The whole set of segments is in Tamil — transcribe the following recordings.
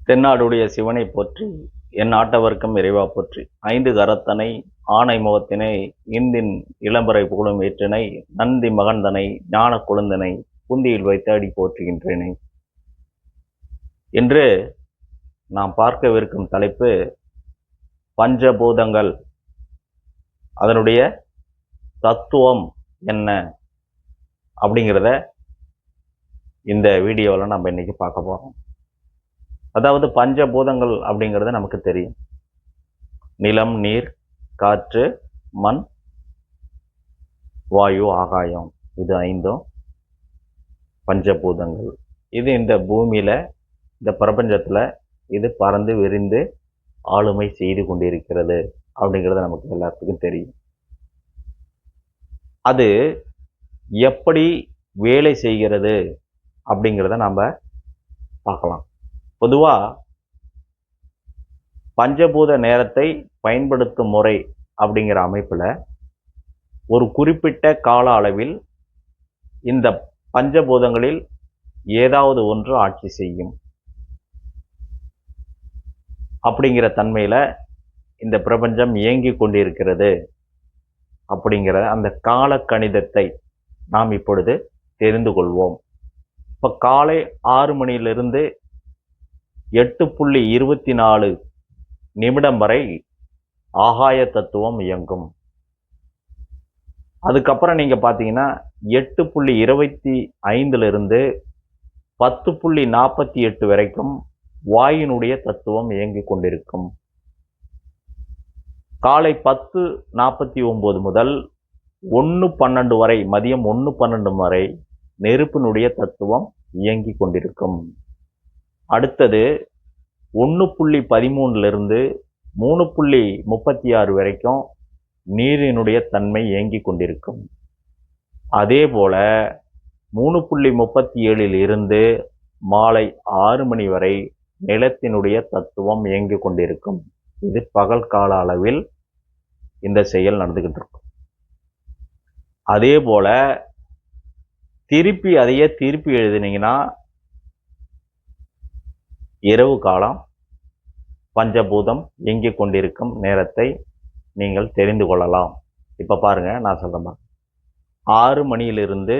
தென்னாடுடைய சிவனை போற்றி, என் நாட்டவர்க்கும் இறைவா போற்றி. ஐந்து கரத்தனை ஆனை முகத்தினை இந்தின் இளம்பரை புகழும் ஏற்றினை நந்தி மகந்தனை ஞான கொழுந்தனை புந்தியில் வைத்தாடி போற்றுகின்றேனே. இன்று நாம் பார்க்கவிருக்கும் தலைப்பு பஞ்சபூதங்கள், அதனுடைய தத்துவம் என்ன அப்படிங்கிறத இந்த வீடியோவில் நம்ம இன்னைக்கு பார்க்க போகிறோம். அதாவது பஞ்சபூதங்கள் அப்படிங்கிறது நமக்கு தெரியும். நிலம், நீர், காற்று, மண், வாயு, ஆகாயம், இது ஐந்தும் பஞ்சபூதங்கள். இது இந்த பூமியில, இந்த பிரபஞ்சத்துல இது பறந்து விரிந்து ஆளுமை செய்து கொண்டிருக்கிறது அப்படிங்கிறது நமக்கு எல்லாத்துக்கும் தெரியும். அது எப்படி வேலை செய்கிறது அப்படிங்கிறத நம்ம பார்க்கலாம். பொதுவா பஞ்சபூத நேரத்தை பயன்படுத்தும் முறை அப்படிங்கிற அமைப்புல ஒரு குறிப்பிட்ட கால அளவில் இந்த பஞ்சபூதங்களில் ஏதாவது ஒன்று ஆட்சி செய்யும் அப்படிங்கிற தன்மையில இந்த பிரபஞ்சம் இயங்கிக் கொண்டிருக்கிறது அப்படிங்கிற அந்த கால கணிதத்தை நாம் இப்பொழுது தெரிந்து கொள்வோம். இப்ப காலை 6 மணியிலிருந்து 8:24 நிமிடம் வரை ஆகாய தத்துவம் இயங்கும். அதுக்கப்புறம் நீங்க பாத்தீங்கன்னா 8:25 10:48 வரைக்கும் வாயுனுடைய தத்துவம் இயங்கிக் கொண்டிருக்கும். காலை 10:49 முதல் 1:12 வரை, மதியம் 1:12 வரை நெருப்பினுடைய தத்துவம் இயங்கிக் கொண்டிருக்கும். அடுத்தது 1:13 3:36 வரைக்கும் நீரினுடைய தன்மை இயங்கிக் கொண்டிருக்கும். அதே போல 3:37 மாலை 6 மணி வரை நிலத்தினுடைய தத்துவம் இயங்கிக் கொண்டிருக்கும். இது பகல் கால அளவில் இந்த செயல் நடந்துகிட்டு இருக்கும். அதே போல அதையே திருப்பி எழுதினீங்கன்னா இரவு காலம் பஞ்சபூதம் இயங்கிக் கொண்டிருக்கும் நேரத்தை நீங்கள் தெரிந்து கொள்ளலாம். இப்ப பாருங்க, நான் சொல்றேன். 6 மணியிலிருந்து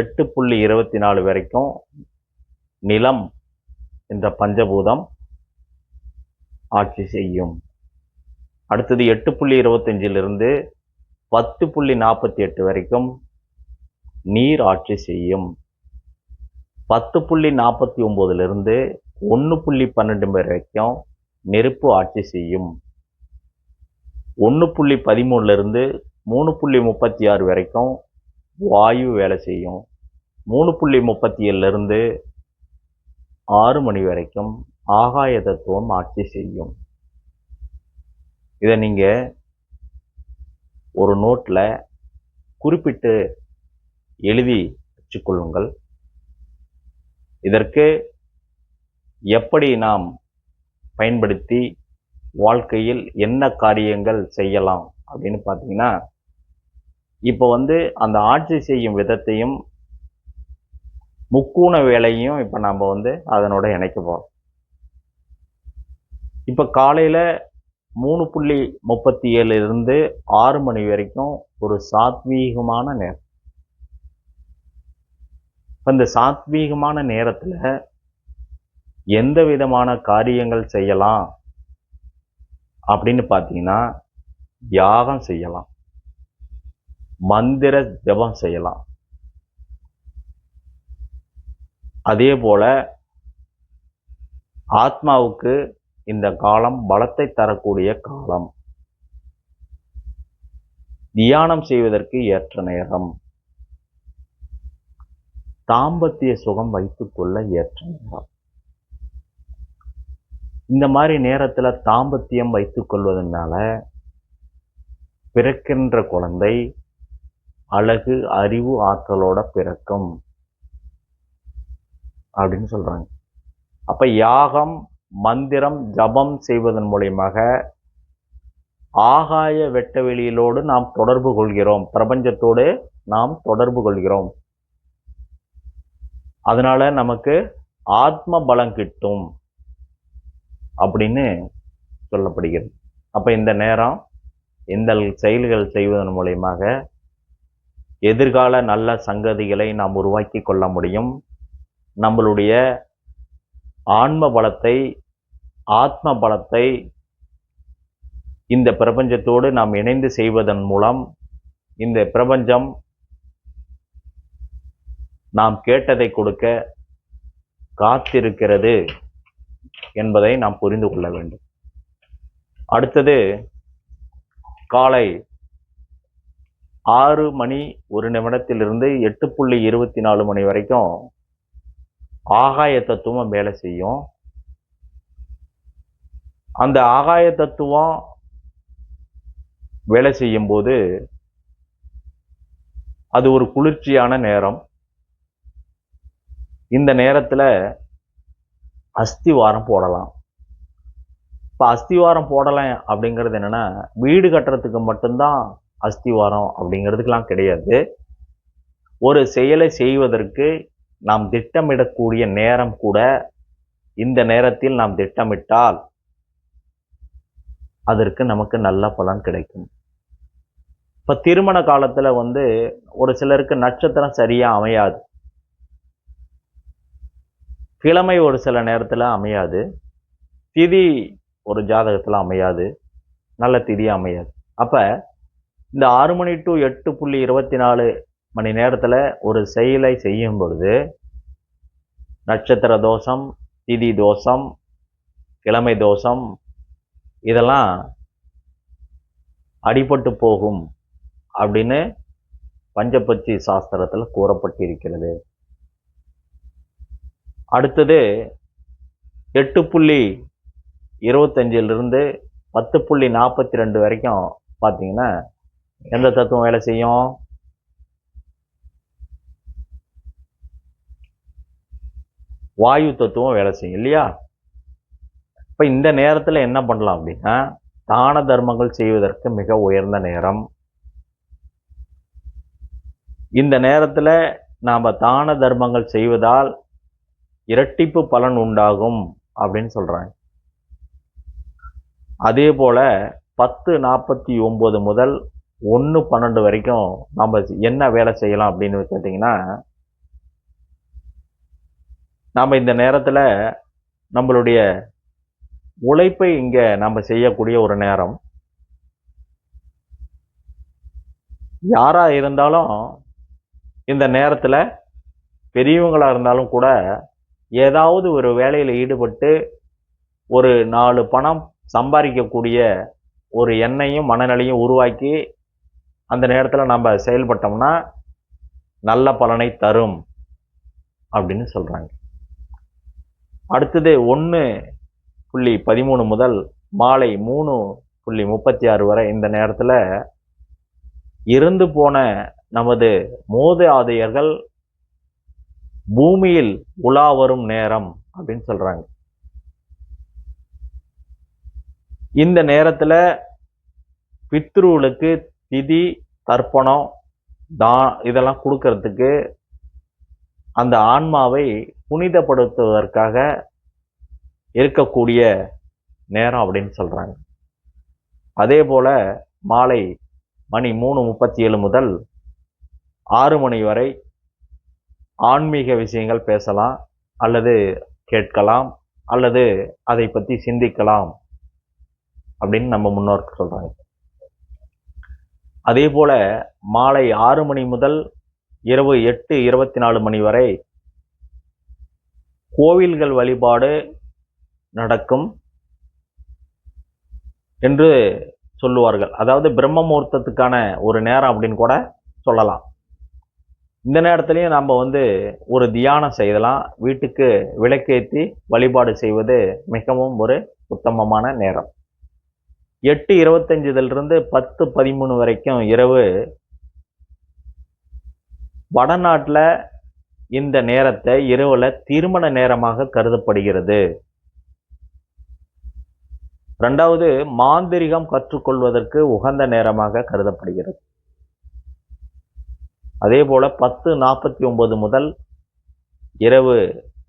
8:24 வரைக்கும் நிலம் என்ற பஞ்சபூதம் ஆட்சி செய்யும். அடுத்தது 8:25 10:48 வரைக்கும் நீர் ஆட்சி செய்யும். 10:49 1:12 வரைக்கும் நெருப்பு ஆட்சி செய்யும். 1:13 3:36 வரைக்கும் வாயு வேலை செய்யும். 3:37 6 மணி வரைக்கும் ஆகாய தத்துவம் ஆட்சி செய்யும். இதை நீங்க ஒரு நோட்ல குறிப்பிட்டு எழுதி வச்சுக்கொள்ளுங்கள். இதற்கு எப்படி நாம் பயன்படுத்தி வாழ்க்கையில் என்ன காரியங்கள் செய்யலாம் அப்படின்னு பார்த்தீங்கன்னா, இப்போ அந்த ஆட்சி செய்யும் விதத்தையும் முக்கூண வேலையும் இப்போ நம்ம அதனோட இணைக்க போறோம். இப்போ காலையில 3:37 6 மணி வரைக்கும் ஒரு சாத்வீகமான நேரம். இந்த சாத்வீகமான நேரத்துல எந்த விதமான காரியங்கள் செய்யலாம் அப்படின்னு பார்த்தீங்கன்னா, யாகம் செய்யலாம், மந்திர ஜபம் செய்யலாம். அதே போல ஆத்மாவுக்கு இந்த காலம் பலத்தை தரக்கூடிய காலம். தியானம் செய்வதற்கு ஏற்ற நேரம். தாம்பத்திய சுகம் வைத்துக்கொள்ள ஏற்ற நேரம். இந்த மாதிரி நேரத்துல தாம்பத்தியம் வைத்துக் கொள்வதனால பிறக்கின்ற குழந்தை அழகு, அறிவு, ஆற்றலோட பிறக்கும் அப்படின்னு சொல்றாங்க. அப்ப யாகம், மந்திரம், ஜபம் செய்வதன் மூலமாக ஆகாய வெட்டவெளியிலோடு நாம் தொடர்பு கொள்கிறோம், பிரபஞ்சத்தோடு நாம் தொடர்பு கொள்கிறோம். அதனால நமக்கு ஆத்ம பலம் கிட்டும். அப்படின்னு சொல்லப்படுகிறது. அப்ப இந்த நேரம் இந்த செயல்கள் செய்வதன் மூலயமாக எதிர்கால நல்ல சங்கதிகளை நாம் உருவாக்கி கொள்ள முடியும். நம்மளுடைய ஆன்ம பலத்தை, ஆத்ம பலத்தை இந்த பிரபஞ்சத்தோடு நாம் இணைந்து செய்வதன் மூலம் இந்த பிரபஞ்சம் நாம் கேட்டதை கொடுக்க காத்திருக்கிறது என்பதை நாம் புரிந்து கொள்ள வேண்டும். அடுத்தது காலை 6:01 8:24 வரைக்கும் ஆகாய தத்துவம் வேலை செய்யும். அந்த ஆகாய தத்துவம் வேலை செய்யும் போது அது ஒரு குளிர்ச்சியான நேரம். இந்த நேரத்துல அஸ்திவாரம் போடலாம். இப்ப அஸ்திவாரம் போடலாம் அப்படிங்கிறது என்னன்னா, வீடு கட்டுறதுக்கு மட்டும்தான் அஸ்திவாரம் அப்படிங்கிறதுக்கெல்லாம் கிடையாது. ஒரு செயலை செய்வதற்கு நாம் திட்டமிடக்கூடிய நேரம் கூட இந்த நேரத்தில் நாம் திட்டமிட்டால் அதற்கு நமக்கு நல்ல பலன் கிடைக்கும். இப்ப திருமண காலத்துல ஒரு சிலருக்கு நட்சத்திரம் சரியா அமையாது, கிழமை ஒரு சில நேரத்துல அமையாது, திதி ஒரு ஜாதகத்துல அமையாது, நல்ல திதி அமையாது. அப்ப இந்த 6 மணி டு 8:24 நேரத்துல ஒரு செயலை செய்யும் பொழுது நட்சத்திர தோஷம், திதி தோஷம், கிழமை தோஷம் இதெல்லாம் அடிபட்டு போகும் அப்படின்னு பஞ்சபட்சி சாஸ்திரத்துல கூறப்பட்டிருக்கிறது. அடுத்தது 8:25 10:42 வரைக்கும் பார்த்தீங்கன்னா எந்த தத்துவம் வேலை செய்யும்? வாயு தத்துவம் வேலை செய்யும் இல்லையா? இப்ப இந்த நேரத்துல என்ன பண்ணலாம் அப்படின்னா, தான தர்மங்கள் செய்வதற்கு மிக உயர்ந்த நேரம். இந்த நேரத்துல நாம தான தர்மங்கள் செய்வதால் இரட்டிப்பு பலன் உண்டாகும் அப்படின்னு சொல்றாங்க. அதே போல 10:49 முதல் 1:12 வரைக்கும் நம்ம என்ன வேலை செய்யலாம் அப்படின்னு கேட்டீங்கன்னா, நாம இந்த நேரத்துல நம்மளுடைய உழைப்பை இங்க நம்ம செய்யக்கூடிய ஒரு நேரம். யாரா இருந்தாலும் இந்த நேரத்துல பெரியவங்களா இருந்தாலும் கூட ஏதாவது ஒரு வேலையில ஈடுபட்டு ஒரு 4 பணம் சம்பாதிக்கக்கூடிய ஒரு எண்ணெயும் மனநிலையும் உருவாக்கி அந்த நேரத்துல நம்ம செயல்பட்டோம்னா நல்ல பலனை தரும் அப்படின்னு சொல்றாங்க. அடுத்தது 1:13 முதல் மாலை 3:36 வரை இந்த நேரத்துல இறந்து போன நமது மூதாதையர்கள் பூமியில் உலா வரும் நேரம் அப்படின்னு சொல்றாங்க. இந்த நேரத்துல பித்ருவுக்கு திதி, தர்ப்பணம், இதெல்லாம் கொடுக்கறதுக்கு அந்த ஆன்மாவை புனிதப்படுத்துவதற்காக இருக்கக்கூடிய நேரம் அப்படின்னு சொல்றாங்க. அதே போல மாலை மணி 3:37 முதல் 6 மணி வரை ஆன்மீக விஷயங்கள் பேசலாம், அல்லது கேட்கலாம், அல்லது அதை பற்றி சிந்திக்கலாம் அப்படின்னு நம்ம முன்னோர்கள் சொல்றாங்க. அதே போல மாலை 6 மணி முதல் இரவு 8:24 வரை கோவில்கள் வழிபாடு நடக்கும் என்று சொல்லுவார்கள். அதாவது பிரம்ம முகூர்த்தத்துக்கான ஒரு நேரம் அப்படின்னு கூட சொல்லலாம். இந்த நேரத்திலையும் நம்ம ஒரு தியானம் செய்யலாம். வீட்டுக்கு விளக்கேற்றி வழிபாடு செய்வது மிகவும் ஒரு உத்தமமான நேரம். 8:25 10:13 வரைக்கும் இரவு வடநாட்டுல இந்த நேரத்தை இரவுல திருமண நேரமாக கருதப்படுகிறது. இரண்டாவது, மாந்திரிகம் கற்றுக்கொள்வதற்கு உகந்த நேரமாக கருதப்படுகிறது. அதே போல 10:49 முதல் இரவு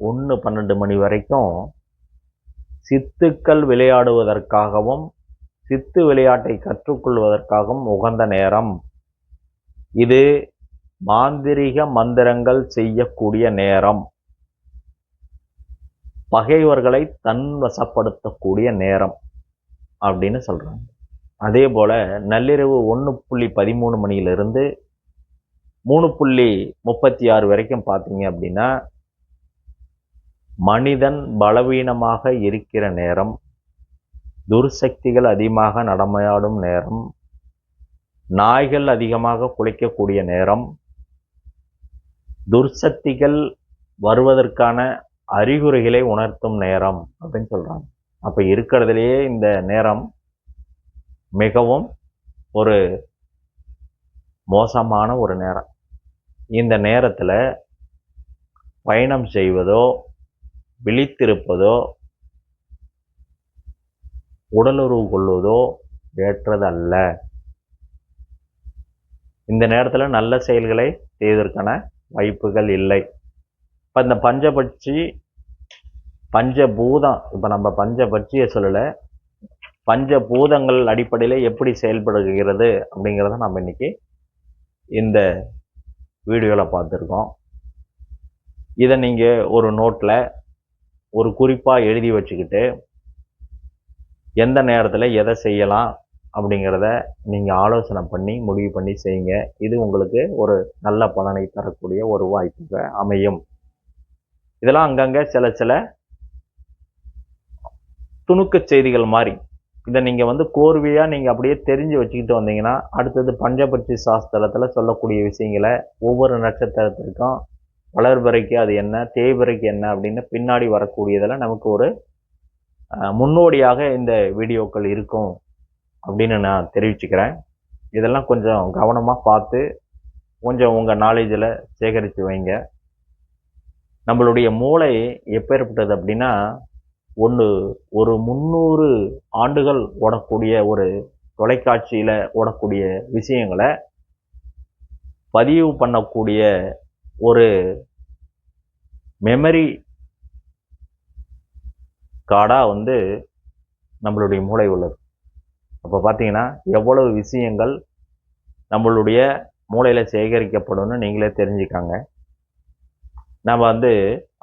1:12 வரைக்கும் சித்துக்கள் விளையாடுவதற்காகவும் சித்து விளையாட்டை கற்றுக்கொள்வதற்காகவும் உகந்த நேரம். இது மாந்திரிக மந்திரங்கள் செய்யக்கூடிய நேரம். பகைவர்களை தன்வசப்படுத்தக்கூடிய நேரம் அப்படின்னு சொல்றாங்க. அதே போல நள்ளிரவு 1:13 மணியிலிருந்து 3:36 வரைக்கும் பார்த்தீங்க அப்படின்னா மனிதன் பலவீனமாக இருக்கிற நேரம், துர்சக்திகள் அதிகமாக நடமாடும் நேரம், நாய்கள் அதிகமாக குலைக்கக்கூடிய நேரம், துர்சக்திகள் வருவதற்கான அறிகுறிகளை உணர்த்தும் நேரம் அப்படின்னு சொல்றாங்க. அப்ப இருக்கிறதுலேயே இந்த நேரம் மிகவும் ஒரு மோசமான ஒரு நேரம். இந்த நேரத்துல பயணம் செய்வதோ விழித்திருப்பதோ உடலுறவு கொள்வதோ ஏற்றதல்ல. இந்த நேரத்துல நல்ல செயல்களை செய்வதற்கான வாய்ப்புகள் இல்லை. இப்ப இந்த பஞ்சபட்சி பஞ்சபூதம், இப்ப நம்ம பஞ்சபட்சியை சொல்லல, பஞ்சபூதங்கள் அடிப்படையில் எப்படி செயல்படுகிறது அப்படிங்கிறத நம்ம இன்னைக்கு இந்த வீடியோவில் பார்த்துருக்கோம். இதை நீங்கள் ஒரு நோட்டில் ஒரு குறிப்பாக எழுதி வச்சுக்கிட்டு எந்த நேரத்தில் எதை செய்யலாம் அப்படிங்கிறத நீங்கள் ஆலோசனை பண்ணி முடிவு பண்ணி செய்யுங்க. இது உங்களுக்கு ஒரு நல்ல பலனை தரக்கூடிய ஒரு வாய்ப்பாக அமையும். இதெல்லாம் அங்கங்கே சில துணுக்கு செய்திகள் மாதிரி. இதை நீங்கள் கோர்வையாக நீங்கள் அப்படியே தெரிஞ்சு வச்சுக்கிட்டு வந்தீங்கன்னா அடுத்தது பஞ்சபட்சி சாஸ்திரத்தில் சொல்லக்கூடிய விஷயங்களை ஒவ்வொரு நட்சத்திரத்திற்கும் வளர்பிறைக்கு அது என்ன, தேய்பிறைக்கு என்ன அப்படின்னு பின்னாடி வரக்கூடியதில் நமக்கு ஒரு முன்னோடியாக இந்த வீடியோக்கள் இருக்கும் அப்படின்னு நான் தெரிவிச்சுக்கிறேன். இதெல்லாம் கொஞ்சம் கவனமாக பார்த்து கொஞ்சம் உங்கள் நாலேஜில் சேகரித்து வைங்க. நம்மளுடைய மூளை எப்பேற்பட்டது அப்படின்னா ஒரு 300 ஆண்டுகள் ஓடக்கூடிய ஒரு தொலைக்காட்சியில் ஓடக்கூடிய விஷயங்களை பதிவு பண்ணக்கூடிய ஒரு மெமரி கார்டாக நம்மளுடைய மூளை உள்ளது. அப்போ பார்த்தீங்கன்னா எவ்வளவு விஷயங்கள் நம்மளுடைய மூளையில் சேகரிக்கப்படும்னு நீங்களே தெரிஞ்சுக்காங்க. நம்ம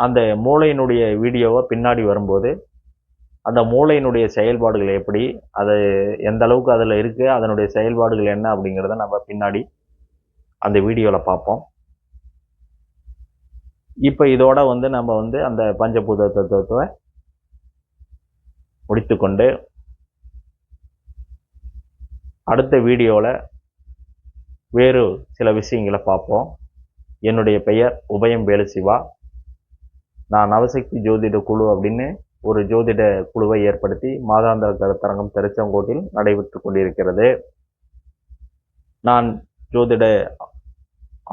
அந்த மூளையினுடைய வீடியோவை பின்னாடி வரும்போது அந்த மூளையினுடைய செயல்பாடுகள் எப்படி, அது எந்த அளவுக்கு அதில் இருக்குது, அதனுடைய செயல்பாடுகள் என்ன அப்படிங்கிறத நம்ம பின்னாடி அந்த வீடியோவில் பார்ப்போம். இப்போ இதோட நம்ம அந்த பஞ்சபூத தத்துவத்தை முடித்துக்கொண்டு அடுத்த வீடியோவில் வேறு சில விஷயங்களை பார்ப்போம். என்னுடைய பெயர் உபயம் வேலுசிவா. நான் நவசக்தி ஜோதிட குழு அப்படின்னு ஒரு ஜோதிட குழுவை ஏற்படுத்தி மாதாந்திர கருத்தரங்கம் திருச்செங்கோட்டில் நடைபெற்று கொண்டிருக்கிறது. நான் ஜோதிட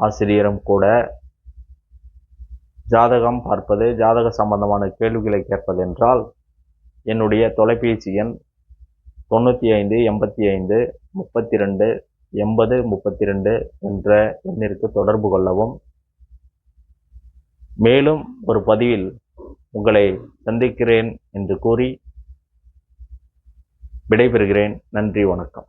ஆசிரியரும் கூட. ஜாதகம் பார்ப்பது, ஜாதக சம்பந்தமான கேள்விகளை கேட்பது என்றால் என்னுடைய தொலைபேசி எண் 95 85 32 80 32 என்ற எண்ணிற்கு தொடர்பு கொள்ளவும். மேலும் ஒரு பதிவில் உங்களை சந்திக்கிறேன் என்று கூறி விடைபெறுகிறேன். நன்றி, வணக்கம்.